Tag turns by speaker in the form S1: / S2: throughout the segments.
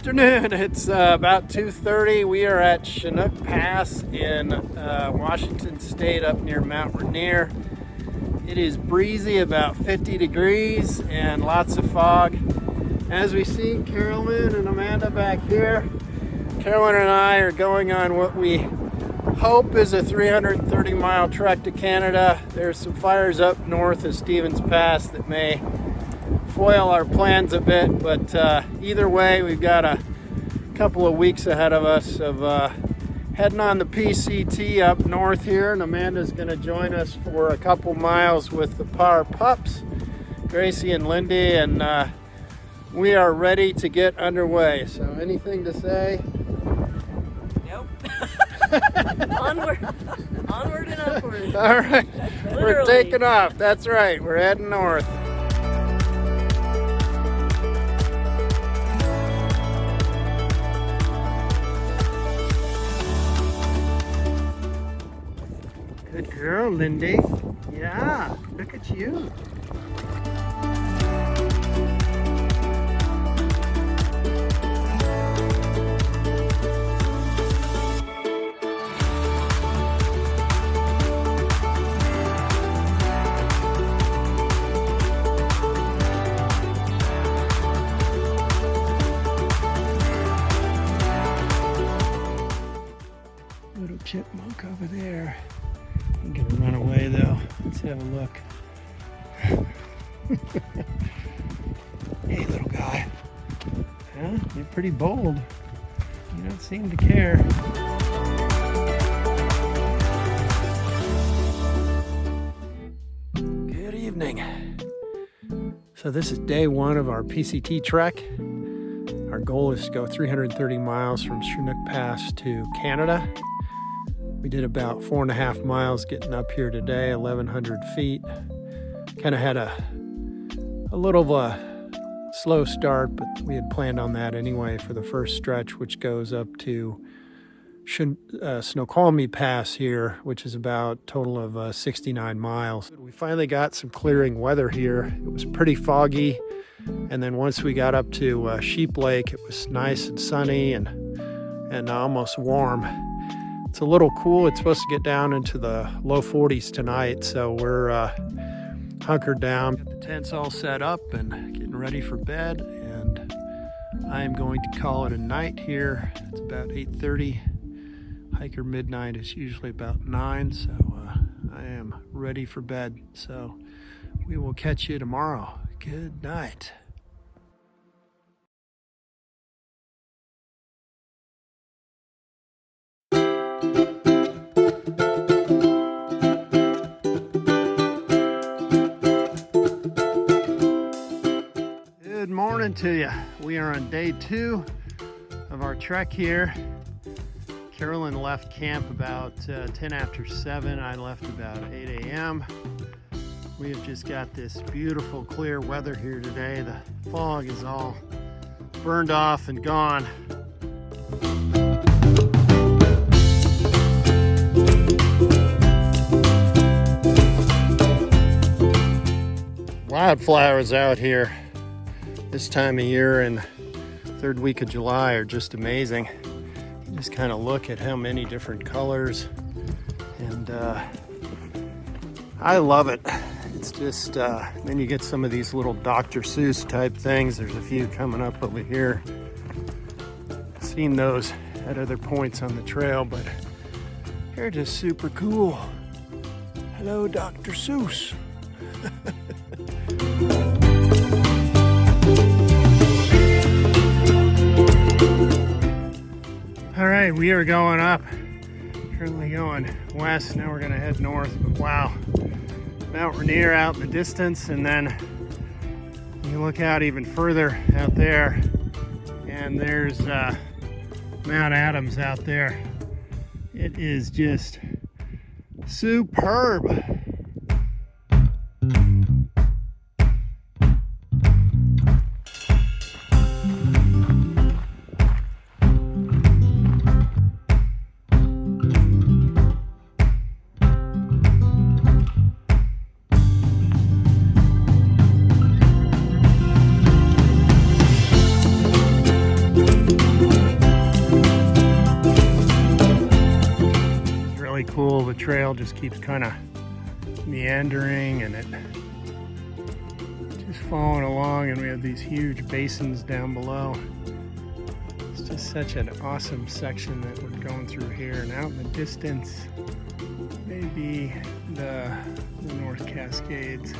S1: afternoon. It's about 2:30. We are at Chinook Pass in Washington State up near Mt Rainier. It is breezy, about 50 degrees, and lots of fog. As we see Carolyn and Amanda back here, Carolyn and I are going on what we hope is a 330-mile trek to Canada. There's some fires up north of Stevens Pass that may foil our plans a bit, but either way, we've got a couple of weeks ahead of us of heading on the PCT up north here, and Amanda's going to join us for a couple miles with the Power Pups, Gracie and Lindy, and we are ready to get underway. So anything to say?
S2: Nope. Onward and upward.
S1: All right,
S2: Literally.
S1: We're taking off. That's right, we're heading north. Good girl, Lindy. Yeah, look at you. Little chipmunk over there. I'm gonna run away though. Let's have a look. Hey, little guy. Huh? You're pretty bold. You don't seem to care. Good evening. So this is day one of our PCT trek. Our goal is to go 330 miles from Chinook Pass to Canada. We did about 4.5 miles getting up here today, 1,100 feet. Kind of had a little of a slow start, but we had planned on that anyway for the first stretch, which goes up to Snoqualmie Pass here, which is about a total of 69 miles. We finally got some clearing weather here. It was pretty foggy, and then once we got up to Sheep Lake, it was nice and sunny and almost warm. It's a little cool. It's supposed to get down into the low 40s tonight, so we're hunkered down. Got the tents all set up and getting ready for bed, and I am going to call it a night here. It's about 8:30. Hiker midnight is usually about 9, so I am ready for bed. So we will catch you tomorrow. Good night. Good morning to you. We are on day 2 of our trek here. Carolyn left camp about 10 after 7. I left about 8 a.m. We have just got this beautiful clear weather here today. The fog is all burned off and gone. Wildflowers out here this time of year and third week of July are just amazing. You just kind of look at how many different colors, and I love it. It's just then you get some of these little Dr. Seuss type things. There's a few coming up over here. Seen those at other points on the trail, but they're just super cool. Hello, Dr. Seuss. All right, we are going up, currently going west. Now we're gonna head north, but wow, Mt Rainier out in the distance, and then you look out even further out there, and there's Mount Adams out there. It is just superb. trail just keeps kind of meandering, and it just following along, and we have these huge basins down below. It's just such an awesome section that we're going through here, and out in the distance maybe the North Cascades.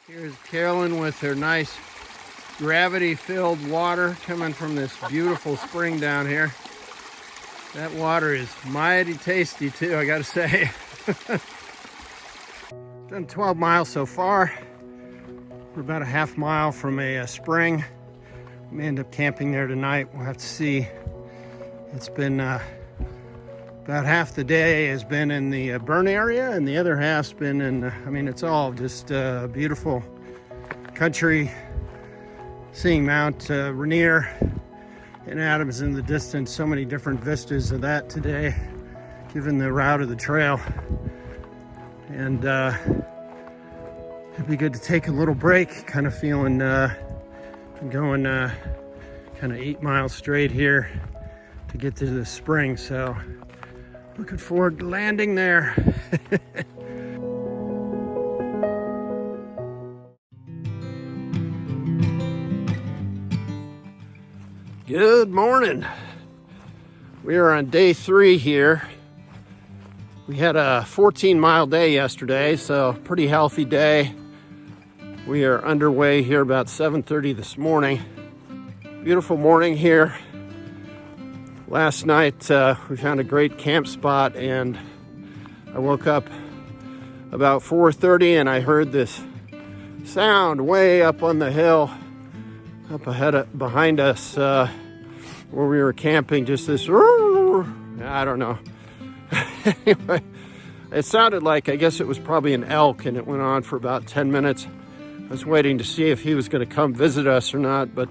S1: Here's Carolyn with her nice gravity-filled water coming from this beautiful spring down here. That water is mighty tasty too, I gotta say. Done 12 miles so far. We're about a half mile from a spring. We may end up camping there tonight. We'll have to see. It's been about half the day has been in the burn area, and the other half's been in, I mean, it's all just beautiful country. Seeing Mt Rainier and Adams in the distance, so many different vistas of that today, given the route of the trail. And it'd be good to take a little break, kind of feeling, I'm going kind of 8 miles straight here to get to the spring, so looking forward to landing there. Good morning. We are on day 3 here. We had a 14-mile day yesterday, so pretty healthy day. We are underway here about 7:30 this morning. Beautiful morning here. Last night we found a great camp spot, and I woke up about 4:30 and I heard this sound way up on the hill up behind us where we were camping. Just this, I don't know. Anyway, it sounded like, I guess it was probably an elk, and it went on for about 10 minutes. I was waiting to see if he was going to come visit us or not, but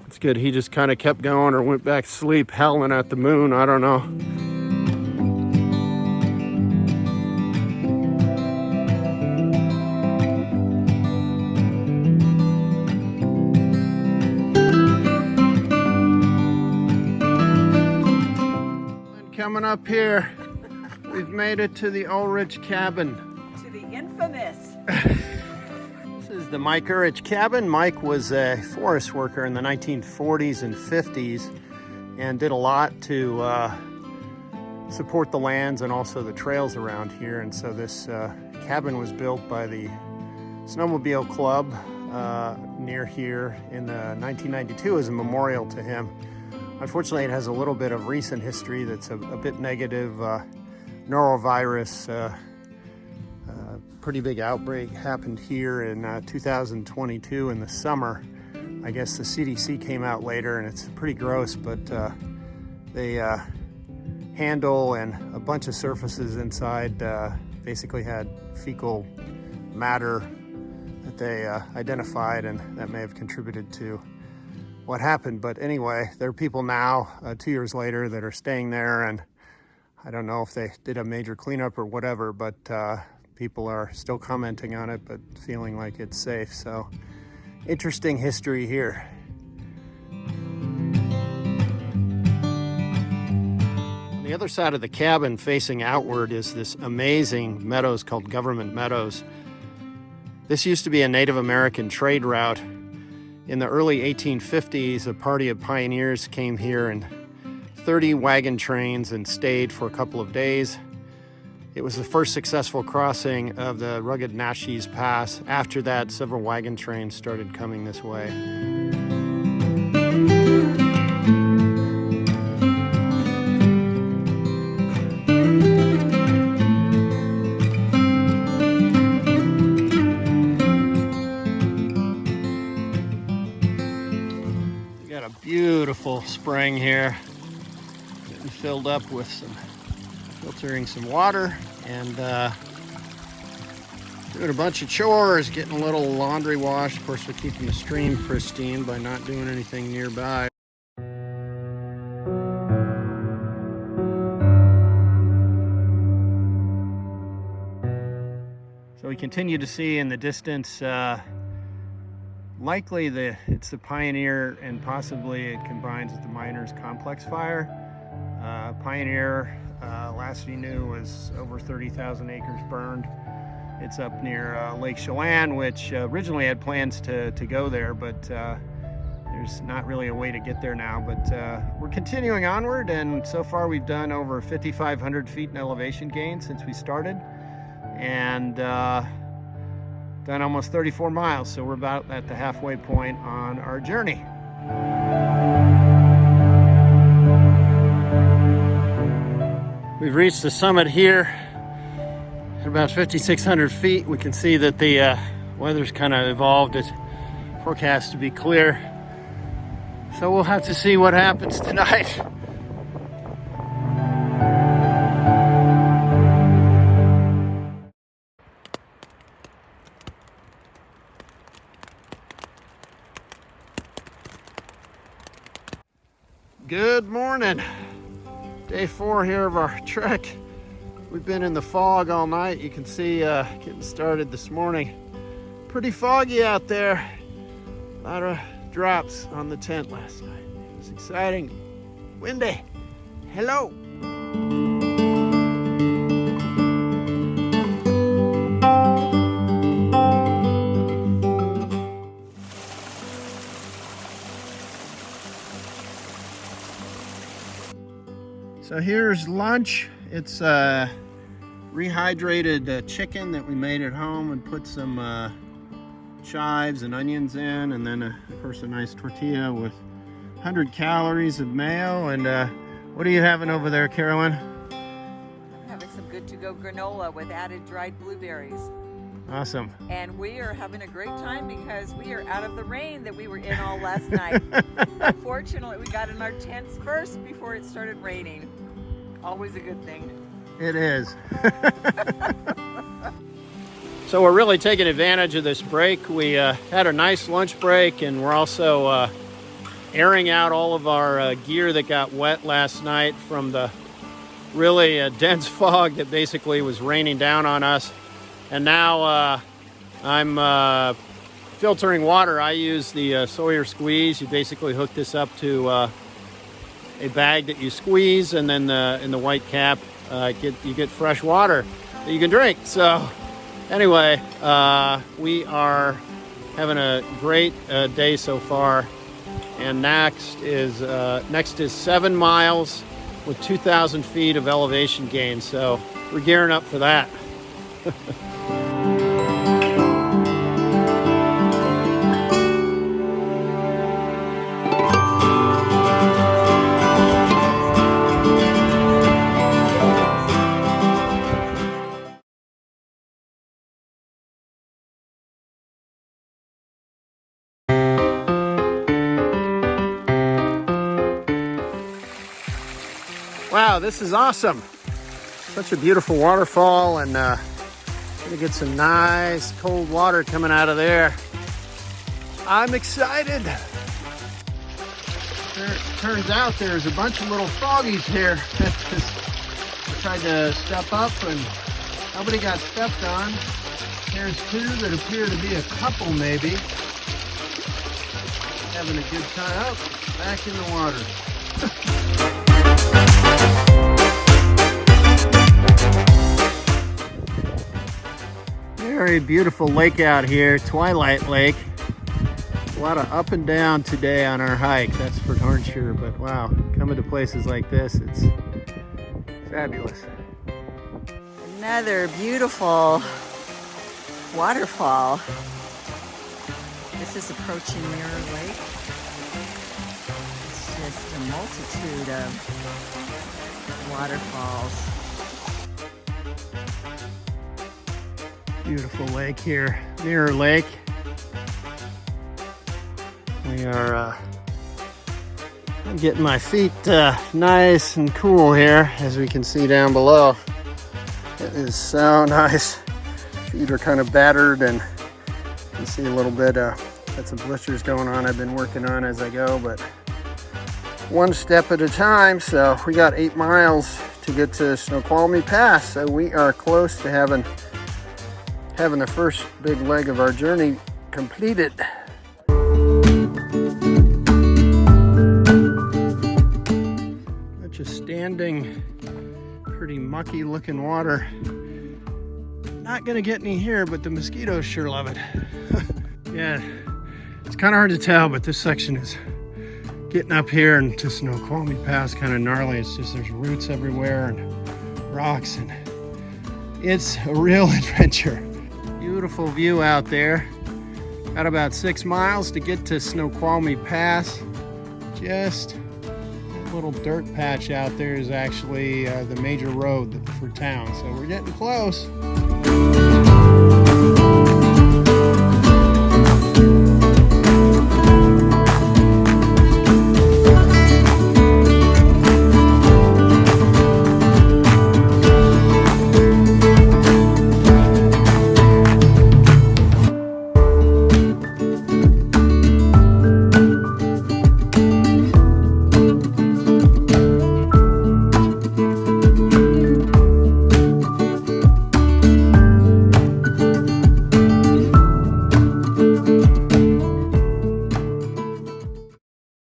S1: it's good. He just kind of kept going or went back to sleep, howling at the moon. I don't know. And coming up here, we've made it to the Ulrich cabin.
S2: To the infamous.
S1: This is the Mike Ulrich cabin. Mike was a forest worker in the 1940s and 50s and did a lot to support the lands and also the trails around here. And so this cabin was built by the Snowmobile Club near here in 1992 as a memorial to him. Unfortunately, it has a little bit of recent history that's a bit negative. Norovirus, pretty big outbreak happened here in 2022 in the summer. I guess the CDC came out later, and it's pretty gross, but they handle and a bunch of surfaces inside basically had fecal matter that they identified, and that may have contributed to what happened. But anyway, there are people now 2 years later that are staying there, and I don't know if they did a major cleanup or whatever, but people are still commenting on it, but feeling like it's safe. So interesting history here. On the other side of the cabin facing outward is this amazing meadows called Government Meadows. This used to be a Native American trade route. In the early 1850s, a party of pioneers came here in 30 wagon trains and stayed for a couple of days. It was the first successful crossing of the rugged Chinook Pass. After that, several wagon trains started coming this way. We got a beautiful spring here, getting filled up with filtering some water, and doing a bunch of chores, getting a little laundry washed. Of course, we're keeping the stream pristine by not doing anything nearby. So we continue to see in the distance, likely it's the Pioneer, and possibly it combines with the Miners Complex fire. Pioneer, last we knew, was over 30,000 acres burned. It's up near Lake Chelan, which originally had plans to go there, but there's not really a way to get there now. But we're continuing onward, and so far we've done over 5,500 feet in elevation gain since we started, and done almost 34 miles, so we're about at the halfway point on our journey. We've reached the summit here at about 5,600 feet. We can see that the weather's kind of evolved. It's forecast to be clear, so we'll have to see what happens tonight. Good morning. Day 4 here of our trek. We've been in the fog all night. You can see getting started this morning. Pretty foggy out there. A lot of drops on the tent last night. It was exciting. Windy. Hello. So here's lunch. It's rehydrated chicken that we made at home and put some chives and onions in, and then of course a nice tortilla with 100 calories of mayo. And what are you having over there, Carolyn?
S2: I'm having some good to go granola with added dried blueberries.
S1: Awesome.
S2: And we are having a great time because we are out of the rain that we were in all last night. Unfortunately, we got in our tents first before it started raining. Always a good thing.
S1: It is. So we're really taking advantage of this break. We had a nice lunch break, and we're also airing out all of our gear that got wet last night from the really dense fog that basically was raining down on us. And now I'm filtering water. I use the Sawyer squeeze. You basically hook this up to a bag that you squeeze, and then in the white cap you get fresh water that you can drink. So anyway, we are having a great day so far, and next is 7 miles with 2,000 feet of elevation gain, so we're gearing up for that. Wow, this is awesome. Such a beautiful waterfall, and gonna get some nice cold water coming out of there. I'm excited. Turns out there's a bunch of little froggies here. I tried to step up and nobody got stepped on. There's 2 that appear to be a couple maybe. Having a good time. Oh, back in the water. Very beautiful lake out here, Twilight Lake. A lot of up and down today on our hike, that's for darn sure, but wow, coming to places like this, it's fabulous.
S2: Another beautiful waterfall. This is approaching Mirror Lake. It's just a multitude of waterfalls.
S1: Beautiful lake here, Mirror Lake. We are I'm getting my feet nice and cool here, as we can see down below. It is so nice. Feet are kind of battered, and you can see a little bit got some blisters going on. I've been working on as I go, but one step at a time. So we got 8 miles to get to Snoqualmie Pass, so we are close to having having the first big leg of our journey completed. Just standing, pretty mucky looking water. Not gonna get any here, but the mosquitoes sure love it. Yeah, it's kind of hard to tell, but this section is getting up here into Snoqualmie Pass kind of gnarly. It's just there's roots everywhere and rocks, and it's a real adventure. Beautiful view out there. Got about 6 miles to get to Snoqualmie Pass. Just a little dirt patch out there is actually the major road for town, so we're getting close.